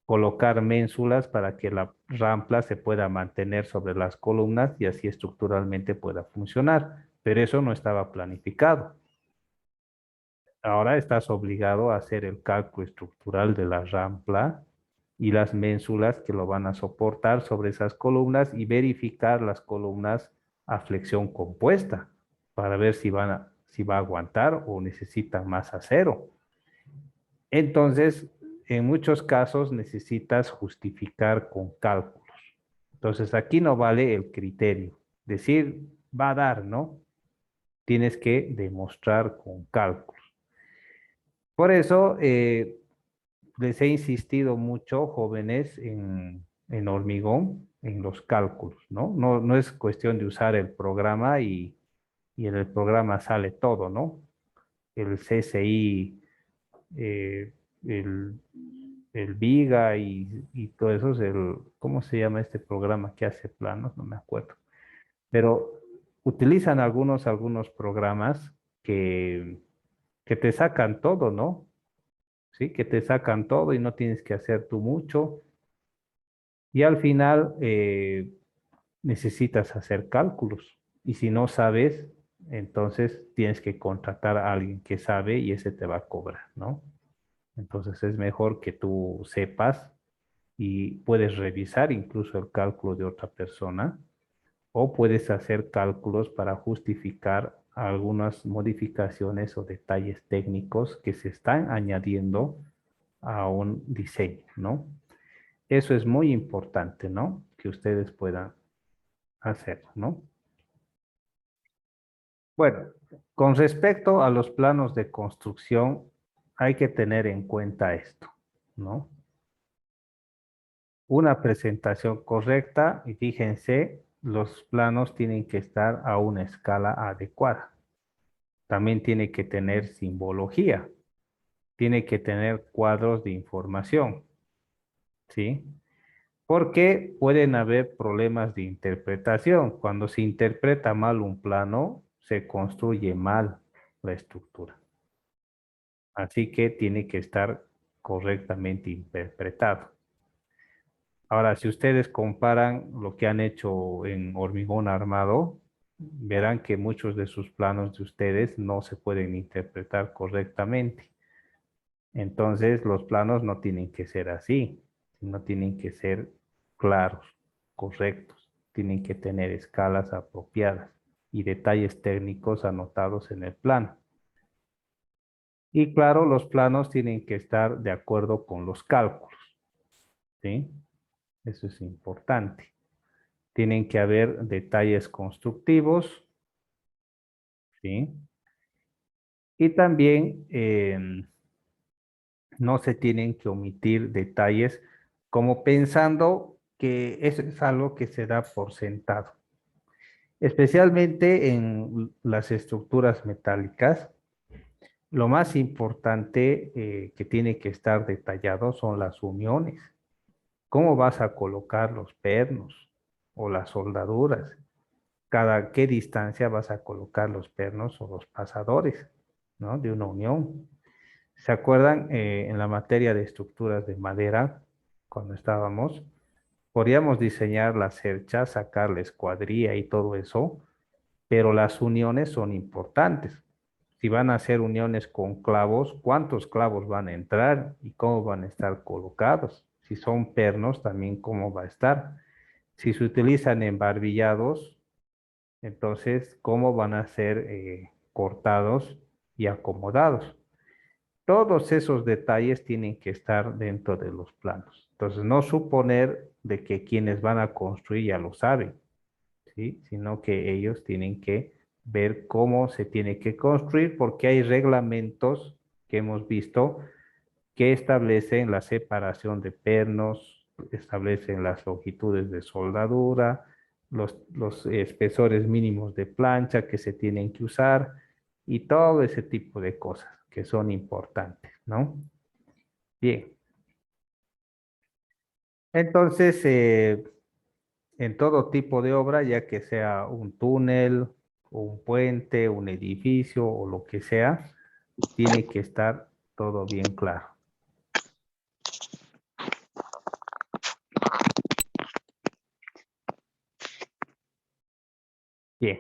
colocar ménsulas para que la rampa se pueda mantener sobre las columnas y así estructuralmente pueda funcionar. Pero eso no estaba planificado. Ahora estás obligado a hacer el cálculo estructural de la rampa y las ménsulas que lo van a soportar sobre esas columnas y verificar las columnas a flexión compuesta para ver si si va a aguantar o necesitan más acero. Entonces, en muchos casos necesitas justificar con cálculos. Entonces, aquí no vale el criterio. Decir, va a dar, ¿no? Tienes que demostrar con cálculos. Por eso, les he insistido mucho, jóvenes, en hormigón, en los cálculos, ¿no? No es cuestión de usar el programa y en el programa sale todo, ¿no? El CCI, eh, el, el Viga y todo eso es ¿cómo se llama este programa que hace planos? No me acuerdo. Pero utilizan algunos programas que te sacan todo, ¿no? ¿Sí? Que te sacan todo y no tienes que hacer tú mucho. Y al final necesitas hacer cálculos. Y si no sabes, entonces tienes que contratar a alguien que sabe y ese te va a cobrar, ¿no? Entonces es mejor que tú sepas y puedes revisar incluso el cálculo de otra persona o puedes hacer cálculos para justificar algunas modificaciones o detalles técnicos que se están añadiendo a un diseño, ¿no? Eso es muy importante, ¿no? Que ustedes puedan hacerlo, ¿no? Bueno, con respecto a los planos de construcción, hay que tener en cuenta esto, ¿no? Una presentación correcta, y fíjense, los planos tienen que estar a una escala adecuada. También tiene que tener simbología, tiene que tener cuadros de información, ¿sí? Porque pueden haber problemas de interpretación. Cuando se interpreta mal un plano, se construye mal la estructura. Así que tiene que estar correctamente interpretado. Ahora, si ustedes comparan lo que han hecho en hormigón armado, verán que muchos de sus planos de ustedes no se pueden interpretar correctamente. Entonces, los planos no tienen que ser así, sino tienen que ser claros, correctos, tienen que tener escalas apropiadas y detalles técnicos anotados en el plano. Y claro, los planos tienen que estar de acuerdo con los cálculos, ¿sí? Eso es importante. Tienen que haber detalles constructivos, ¿sí? Y también no se tienen que omitir detalles como pensando que eso es algo que se da por sentado. Especialmente en las estructuras metálicas, lo más importante que tiene que estar detallado son las uniones. ¿Cómo vas a colocar los pernos o las soldaduras? ¿Cada qué distancia vas a colocar los pernos o los pasadores, ¿no? De una unión. ¿Se acuerdan en la materia de estructuras de madera, cuando estábamos? Podríamos diseñar la cercha, sacar la escuadría y todo eso, pero las uniones son importantes. Si van a hacer uniones con clavos, ¿cuántos clavos van a entrar y cómo van a estar colocados? Si son pernos, también cómo va a estar. Si se utilizan embarbillados, entonces, ¿cómo van a ser cortados y acomodados? Todos esos detalles tienen que estar dentro de los planos. Entonces, no suponer de que quienes van a construir ya lo saben, ¿sí? Sino que ellos tienen que ver cómo se tiene que construir porque hay reglamentos que hemos visto que establecen la separación de pernos, establecen las longitudes de soldadura, los espesores mínimos de plancha que se tienen que usar y todo ese tipo de cosas que son importantes, ¿no? Bien. Entonces, en todo tipo de obra, ya que sea un túnel, un puente, un edificio o lo que sea, tiene que estar todo bien claro. Bien.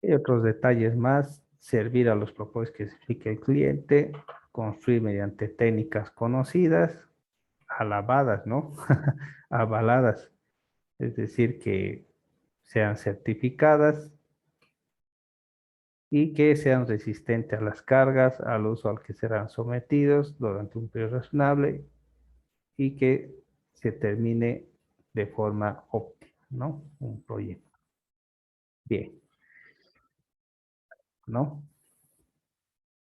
Y otros detalles más, servir a los propósitos que explique el cliente, construir mediante técnicas conocidas, alabadas, ¿no? Avaladas, es decir, que sean certificadas y que sean resistentes a las cargas, al uso al que serán sometidos durante un periodo razonable y que se termine de forma óptima, ¿no? Un proyecto. Bien, ¿no?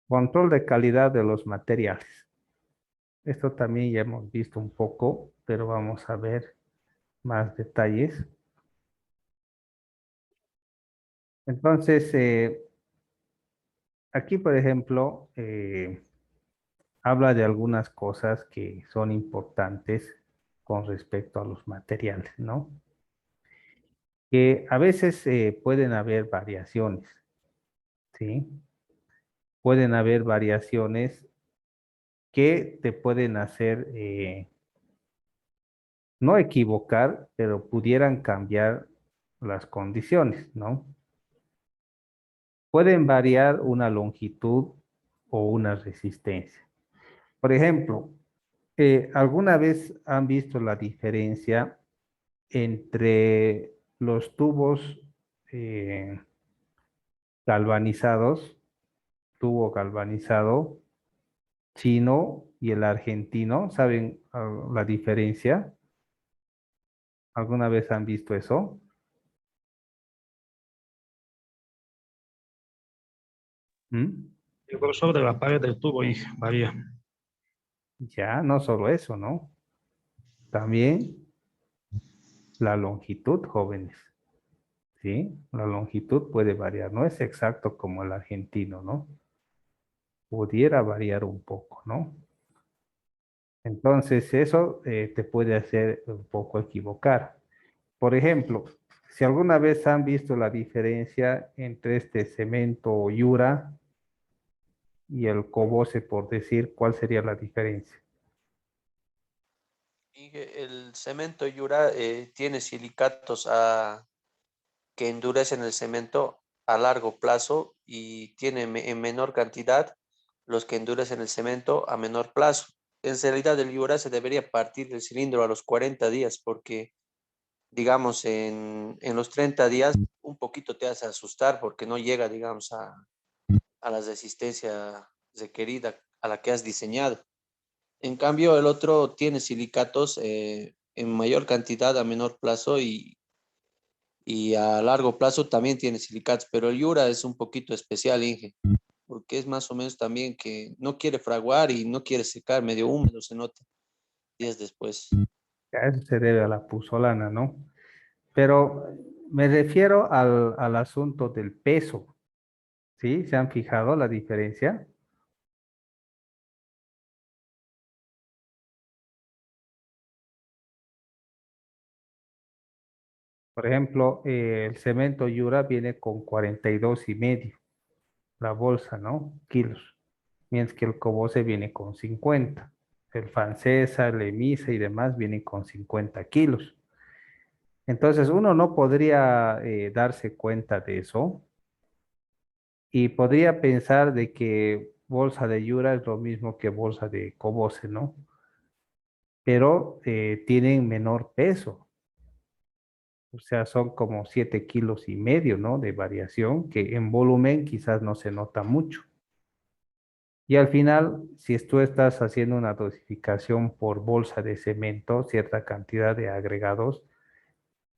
Control de calidad de los materiales. Esto también ya hemos visto un poco, pero vamos a ver más detalles. Entonces, aquí, por ejemplo, habla de algunas cosas que son importantes con respecto a los materiales, ¿no? Que a veces pueden haber variaciones, ¿sí? Pueden haber variaciones que te pueden hacer no equivocar, pero pudieran cambiar las condiciones, ¿no? Pueden variar una longitud o una resistencia. Por ejemplo, ¿alguna vez han visto la diferencia entre los tubos eh, galvanizados, tubo galvanizado chino y el argentino? ¿Saben la diferencia? ¿Alguna vez han visto eso? ¿Mm? El grosor de la pared del tubo, Inge, varía. Ya, no solo eso, ¿no? También la longitud, jóvenes, ¿sí? La longitud puede variar, no es exacto como el argentino, ¿no? Pudiera variar un poco, ¿no? Entonces, eso te puede hacer un poco equivocar. Por ejemplo, si alguna vez han visto la diferencia entre este cemento Yura y el Cobose, por decir, ¿cuál sería la diferencia? Inge, el cemento Yura tiene silicatos que endurecen el cemento a largo plazo y tiene en menor cantidad los que endurecen el cemento a menor plazo. En realidad el Yura se debería partir del cilindro a los 40 días porque, digamos, en los 30 días un poquito te hace asustar porque no llega, digamos, a la resistencia requerida a la que has diseñado. En cambio, el otro tiene silicatos en mayor cantidad a menor plazo y a largo plazo también tiene silicatos, pero el Yura es un poquito especial, Inge, porque es más o menos también que no quiere fraguar y no quiere secar, medio húmedo se nota días después. Ya, eso se debe a la puzolana, ¿no? Pero me refiero al asunto del peso, ¿sí? ¿Se han fijado la diferencia? Por ejemplo, el cemento Yura viene con 42,5 la bolsa, ¿no? Kilos, mientras que el Cobose viene con 50. El Francesa, el Emisa y demás vienen con 50 kilos. Entonces, uno no podría darse cuenta de eso y podría pensar de que bolsa de Yura es lo mismo que bolsa de Cobose, ¿no? Pero tienen menor peso. O sea, son como 7,5 kilos, ¿no? De variación, que en volumen quizás no se nota mucho. Y al final, si tú estás haciendo una dosificación por bolsa de cemento, cierta cantidad de agregados,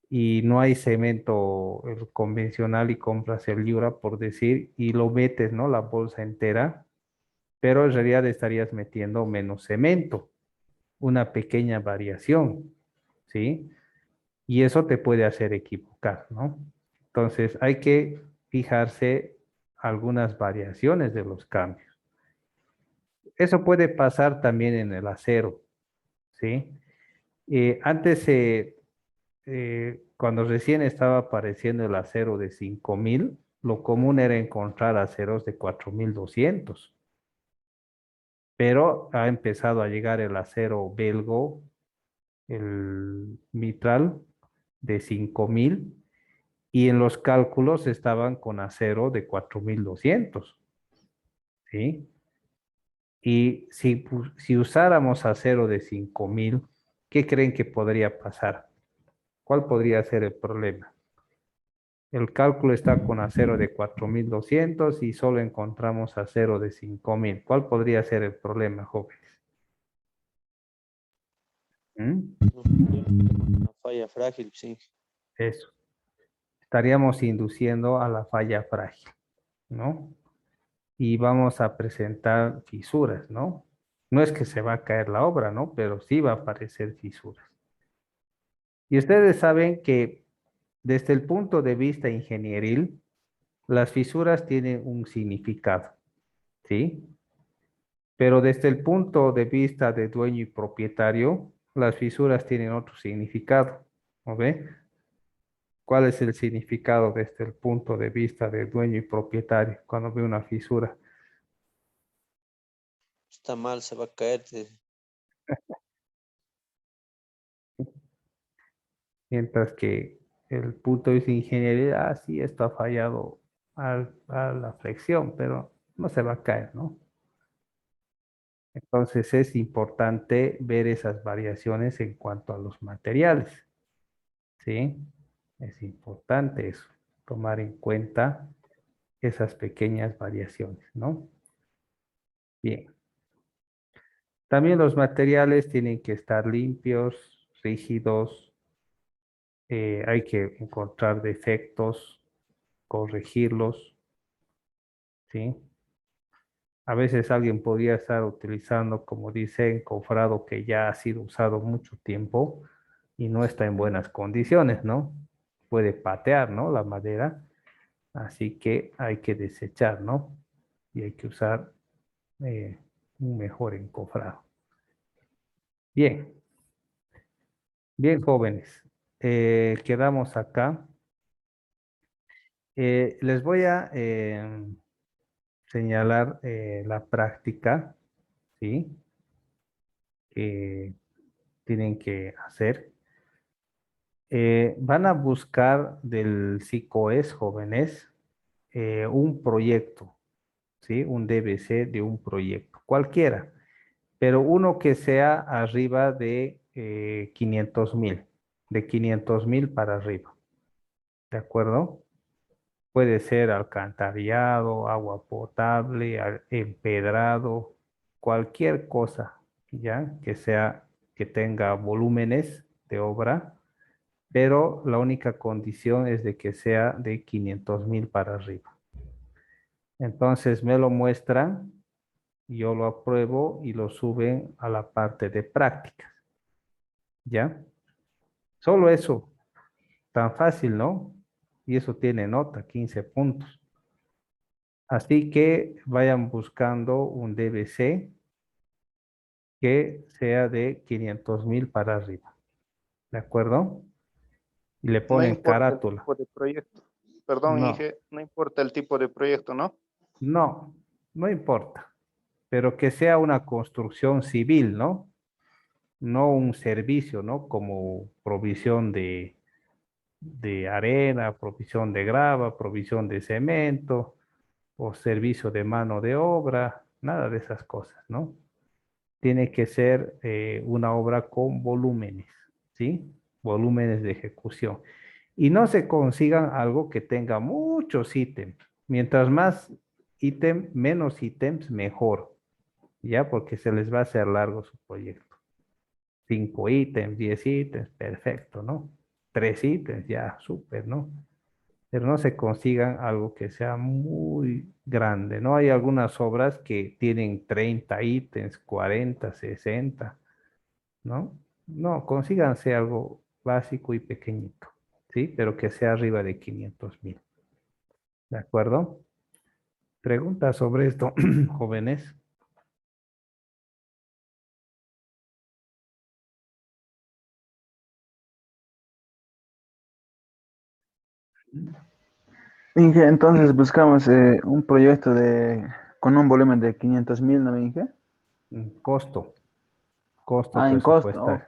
y no hay cemento el convencional y compras el Yura, por decir, y lo metes, ¿no? La bolsa entera, pero en realidad estarías metiendo menos cemento, una pequeña variación, ¿sí? Y eso te puede hacer equivocar, ¿no? Entonces hay que fijarse algunas variaciones de los cambios. Eso puede pasar también en el acero, ¿sí? Antes, cuando recién estaba apareciendo el acero de 5,000, lo común era encontrar aceros de 4,200, pero ha empezado a llegar el acero belgo, el mitral de 5,000, y en los cálculos estaban con acero de 4,200, ¿sí? Y si usáramos acero de 5,000, ¿qué creen que podría pasar? ¿Cuál podría ser el problema? El cálculo está con acero de 4,200 y solo encontramos acero de 5,000. ¿Cuál podría ser el problema, jóvenes? ¿Mm? Una falla frágil, sí. Eso. Estaríamos induciendo a la falla frágil, ¿no? Y vamos a presentar fisuras, ¿no? No es que se va a caer la obra, ¿no? Pero sí va a aparecer fisuras. Y ustedes saben que desde el punto de vista ingenieril, las fisuras tienen un significado, ¿sí? Pero desde el punto de vista de dueño y propietario, las fisuras tienen otro significado, ¿no ve? ¿Cuál es el significado desde el punto de vista de dueño y propietario cuando ve una fisura? Está mal, se va a caer. Mientras que el punto es ingeniería, ah, sí, esto ha fallado a la flexión, pero no se va a caer, ¿no? Entonces es importante ver esas variaciones en cuanto a los materiales, ¿sí? Es importante eso, tomar en cuenta esas pequeñas variaciones, ¿no? Bien. También los materiales tienen que estar limpios, rígidos, hay que encontrar defectos, corregirlos, ¿sí? A veces alguien podría estar utilizando, como dice, encofrado que ya ha sido usado mucho tiempo y no está en buenas condiciones, ¿no? Puede patear, ¿no? La madera, así que hay que desechar, ¿no? Y hay que usar un mejor encofrado. Bien, bien, jóvenes. Quedamos acá. Les voy a señalar la práctica, ¿sí? Que tienen que hacer. Van a buscar del psicoes jóvenes un proyecto, ¿sí? Un DBC de un proyecto, cualquiera, pero uno que sea arriba de 500,000, de 500,000 para arriba, ¿de acuerdo? Puede ser alcantarillado, agua potable, empedrado, cualquier cosa, ¿ya? Que sea, que tenga volúmenes de obra, pero la única condición es de que sea de 500,000 para arriba. Entonces me lo muestran, yo lo apruebo y lo suben a la parte de prácticas, ¿ya? Solo eso, tan fácil, ¿no? Y eso tiene nota, 15 puntos. Así que vayan buscando un DBC que sea de 500,000 para arriba, ¿de acuerdo? Y le No ponen importa el carátula. tipo de proyecto. Perdón, No, Inge, no importa el tipo de proyecto, ¿no? no, no importa, pero que sea una construcción civil, ¿no? No un servicio, ¿no? Como provisión de arena, provisión de grava, provisión de cemento o servicio de mano de obra, nada de esas cosas, ¿no? Tiene que ser una obra con volúmenes, ¿sí? Volúmenes de ejecución. Y no se consigan algo que tenga muchos ítems. Mientras más ítem, menos ítems, mejor, ¿ya? Porque se les va a hacer largo su proyecto. 5 ítems, 10 ítems, perfecto, ¿no? 3 ítems, ya, súper, ¿no? Pero no se consigan algo que sea muy grande, ¿no? Hay algunas obras que tienen 30 ítems, 40, 60, ¿no? No, consíganse algo básico y pequeñito, ¿sí? Pero que sea arriba de 500,000, ¿de acuerdo? Preguntas sobre esto, jóvenes. Inge, entonces buscamos un proyecto con un volumen de 500,000, ¿no, Inge? Costo, costo Ah, en costo. presupuestario.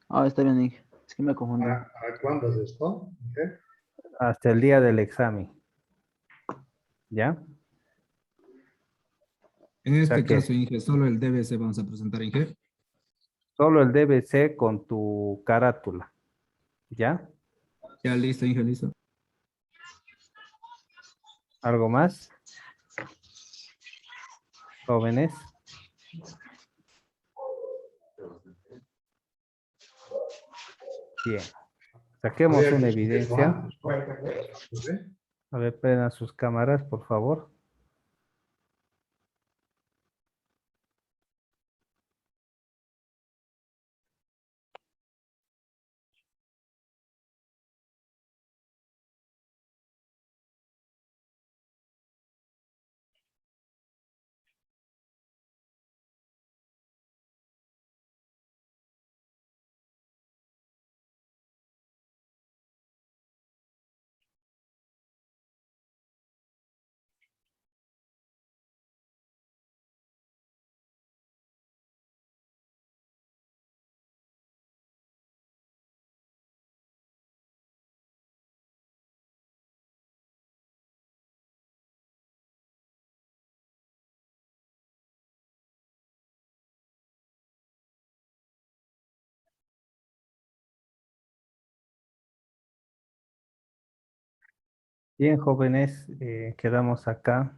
Oh, ah, está bien, Inge. Es que me confundí. ¿Para cuándo es esto? ¿Ok? Hasta el día del examen, ¿ya? En O sea este caso, que Inge, solo el DBC vamos a presentar, Inge. solo el DBC con tu carátula, ¿ya? Ya listo, Inge, listo. ¿Algo más, jóvenes? Bien, saquemos Habría que una subirlo evidencia. antes, ¿no? ¿Sí? A ver, prendan sus cámaras, por favor. Bien, jóvenes, quedamos acá.